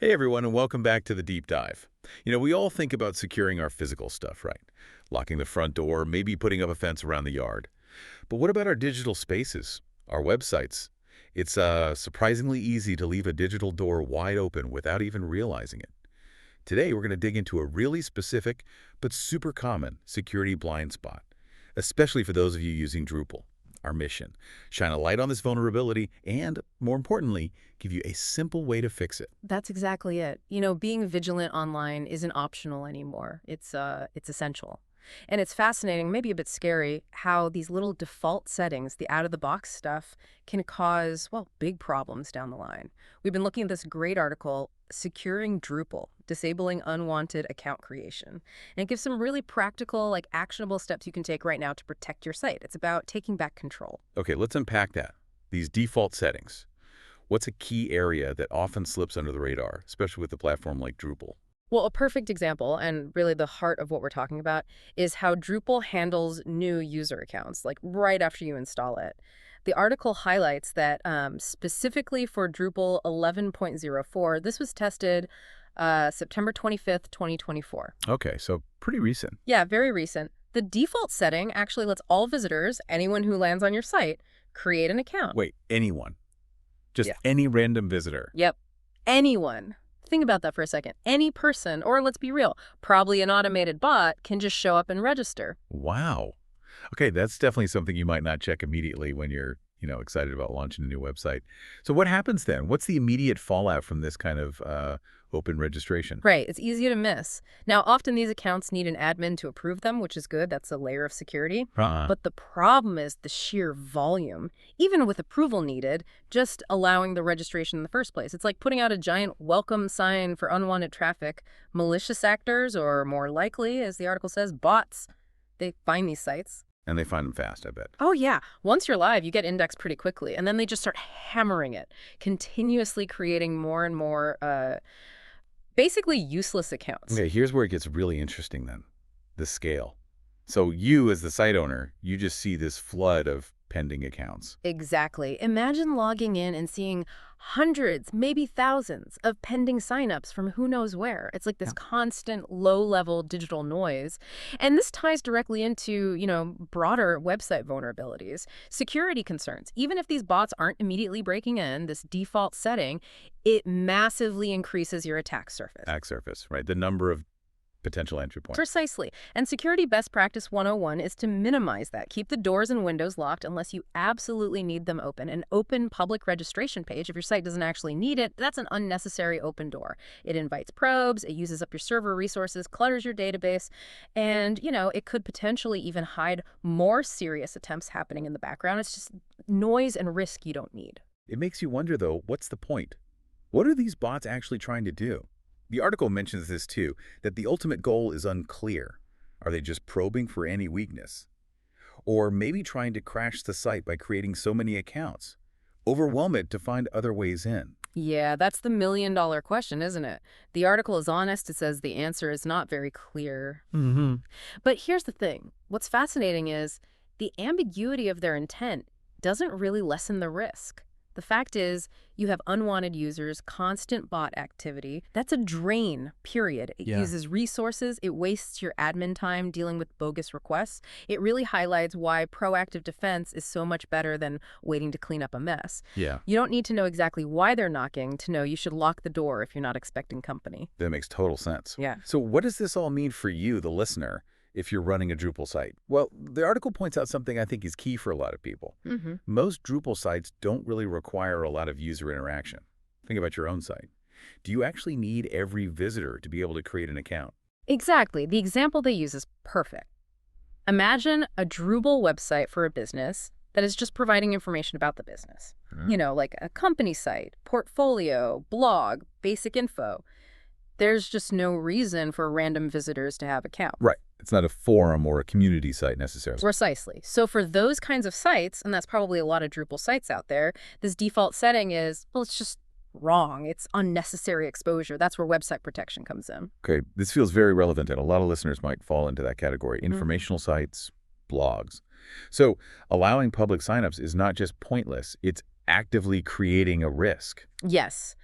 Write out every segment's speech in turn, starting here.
Hey everyone, and welcome back to the deep dive. We all think about securing our physical stuff, right? Locking the front door, maybe putting up a fence around the yard. But what about our digital spaces, our websites? It's surprisingly easy to leave a digital door wide open without even realizing it. Today, we're going to dig into a really specific but super common security blind spot, especially for those of you using Drupal. Our mission: shine a light on this vulnerability and, more importantly, give you a simple way to fix it. That's exactly it. Being vigilant online isn't optional anymore. It's essential. And it's fascinating, maybe a bit scary, how these little default settings, the out-of-the-box stuff, can cause, well, big problems down the line. We've been looking at this great article, Securing Drupal, Disabling Unwanted Account Creation. And it gives some really practical, actionable steps you can take right now to protect your site. It's about taking back control. Okay, let's unpack that. These default settings. What's a key area that often slips under the radar, especially with a platform like Drupal? Well, a perfect example, and really the heart of what we're talking about, is how Drupal handles new user accounts, like right after you install it. The article highlights that specifically for Drupal 11.04, this was tested September 25th, 2024. Okay, so pretty recent. Yeah, very recent. The default setting actually lets all visitors, anyone who lands on your site, create an account. Wait, anyone? Just Yeah. any random visitor? Yep. Anyone. Think about that for a second. Any person, or let's be real, probably an automated bot, can just show up and register. Wow. Okay, that's definitely something you might not check immediately when you're, excited about launching a new website. So what happens then? What's the immediate fallout from this kind of open registration? Right, it's easy to miss. Now, often these accounts need an admin to approve them, which is good. That's a layer of security. Uh-uh. But the problem is the sheer volume. Even with approval needed, just allowing the registration in the first place. It's like putting out a giant welcome sign for unwanted traffic. Malicious actors, or more likely, as the article says, bots, they find these sites. And they find them fast, I bet. Oh, yeah. Once you're live, you get indexed pretty quickly. And then they just start hammering it, continuously creating more and more basically useless accounts. Okay, here's where it gets really interesting then. The scale. So you, as the site owner, you just see this flood of pending accounts. Exactly. Imagine logging in and seeing hundreds, maybe thousands of pending signups from who knows where. It's like this constant low-level digital noise. And this ties directly into, broader website vulnerabilities, security concerns. Even if these bots aren't immediately breaking in, this default setting, it massively increases your attack surface. Attack surface, right? The number of potential entry points. Precisely. And Security Best Practice 101 is to minimize that. Keep the doors and windows locked unless you absolutely need them open. An open public registration page, if your site doesn't actually need it, that's an unnecessary open door. It invites probes, it uses up your server resources, clutters your database, and, it could potentially even hide more serious attempts happening in the background. It's just noise and risk you don't need. It makes you wonder, though, what's the point? What are these bots actually trying to do? The article mentions this too, that the ultimate goal is unclear. Are they just probing for any weakness? Or maybe trying to crash the site by creating so many accounts? Overwhelm it to find other ways in? Yeah, that's the million-dollar question, isn't it? The article is honest. It says the answer is not very clear. Mm-hmm. But here's the thing. What's fascinating is the ambiguity of their intent doesn't really lessen the risk. The fact is, you have unwanted users, constant bot activity. That's a drain, period. It uses resources. It wastes your admin time dealing with bogus requests. It really highlights why proactive defense is so much better than waiting to clean up a mess. Yeah. You don't need to know exactly why they're knocking to know you should lock the door if you're not expecting company. That makes total sense. Yeah. So what does this all mean for you, the listener, if you're running a Drupal site? Well, the article points out something I think is key for a lot of people. Mm-hmm. Most Drupal sites don't really require a lot of user interaction. Think about your own site. Do you actually need every visitor to be able to create an account? Exactly. The example they use is perfect. Imagine a Drupal website for a business that is just providing information about the business. Like a company site, portfolio, blog, basic info. There's just no reason for random visitors to have accounts. Right. It's not a forum or a community site necessarily. Precisely. So for those kinds of sites, and that's probably a lot of Drupal sites out there, this default setting is, well, it's just wrong. It's unnecessary exposure. That's where website protection comes in. Okay, this feels very relevant, and a lot of listeners might fall into that category. Informational sites, blogs. So allowing public signups is not just pointless, it's actively creating a risk. Yes.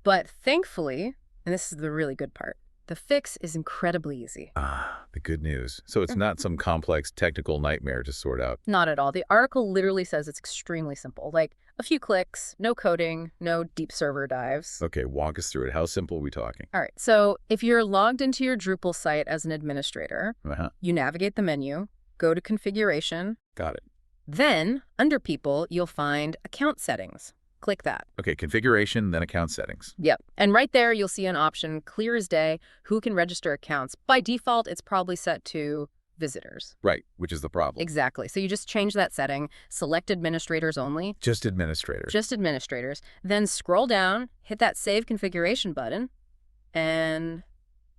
But thankfully, And this is the really good part. The fix is incredibly easy. Ah, the good news. So it's not some complex technical nightmare to sort out. Not at all. The article literally says it's extremely simple. Like a few clicks, no coding, no deep server dives. Okay, walk us through it. How simple are we talking? All right. So if you're logged into your Drupal site as an administrator, Uh-huh. you navigate the menu, go to configuration. Got it. Then, under people, you'll find account settings. Click that. Okay, configuration, then account settings. Yep. And right there, you'll see an option, clear as day, who can register accounts. By default, it's probably set to visitors. Right, which is the problem. Exactly. So you just change that setting, select administrators only, Just administrators. just administrators, then scroll down, hit that Save Configuration button, and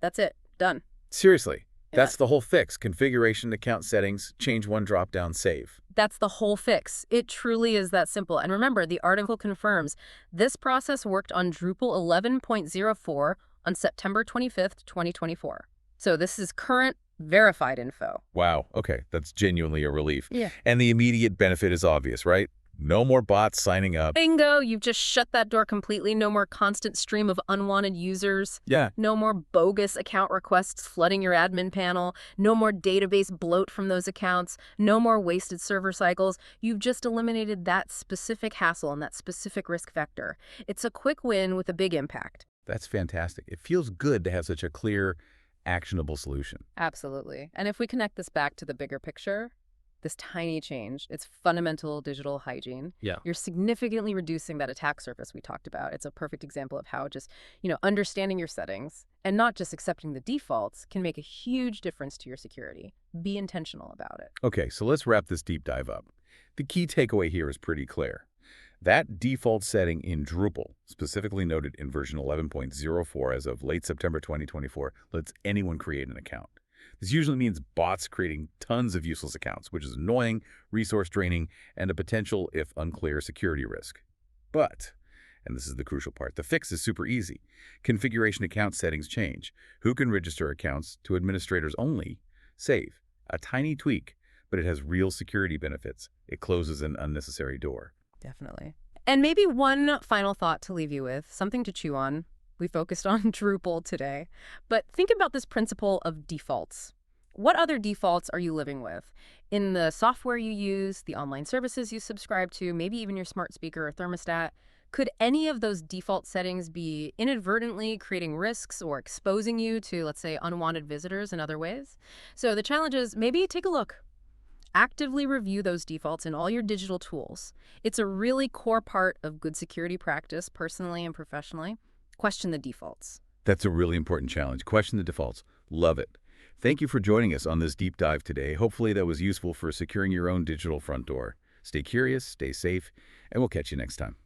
that's it. Done. Seriously, Yeah. that's the whole fix. Configuration, account settings, change one drop-down, save. That's the whole fix. It truly is that simple. And remember, the article confirms this process worked on Drupal 11.04 on September 25th, 2024. So this is current verified info. Wow, okay, that's genuinely a relief. Yeah. And the immediate benefit is obvious, right? No more bots signing up. Bingo! You've just shut that door completely. No more constant stream of unwanted users. Yeah, No more bogus account requests flooding your admin panel. No more database bloat from those accounts. No more wasted server cycles. You've just eliminated that specific hassle and that specific risk vector. It's a quick win with a big impact. that's fantastic. It feels good to have such a clear, actionable solution. Absolutely. And if we connect this back to the bigger picture, this tiny change, it's fundamental digital hygiene. Yeah. You're significantly reducing that attack surface we talked about. It's a perfect example of how just, understanding your settings and not just accepting the defaults can make a huge difference to your security. Be intentional about it. Okay, so let's wrap this deep dive up. The key takeaway here is pretty clear. That default setting in Drupal, specifically noted in version 11.04 as of late September 2024, lets anyone create an account. This usually means bots creating tons of useless accounts, which is annoying, resource draining, and a potential, if unclear, security risk. But, and this is the crucial part, the fix is super easy. Configuration account settings change. Who can register accounts to administrators only? Save. A tiny tweak, but it has real security benefits. It closes an unnecessary door. Definitely. And maybe one final thought to leave you with, something to chew on. We focused on Drupal today, but think about this principle of defaults. What other defaults are you living with? In the software you use, the online services you subscribe to, maybe even your smart speaker or thermostat, could any of those default settings be inadvertently creating risks or exposing you to, let's say, unwanted visitors in other ways? So the challenge is maybe take a look. Actively review those defaults in all your digital tools. It's a really core part of good security practice, personally and professionally. Question the defaults. That's a really important challenge. Question the defaults. Love it. Thank you for joining us on this deep dive today. Hopefully that was useful for securing your own digital front door. Stay curious, stay safe, and we'll catch you next time.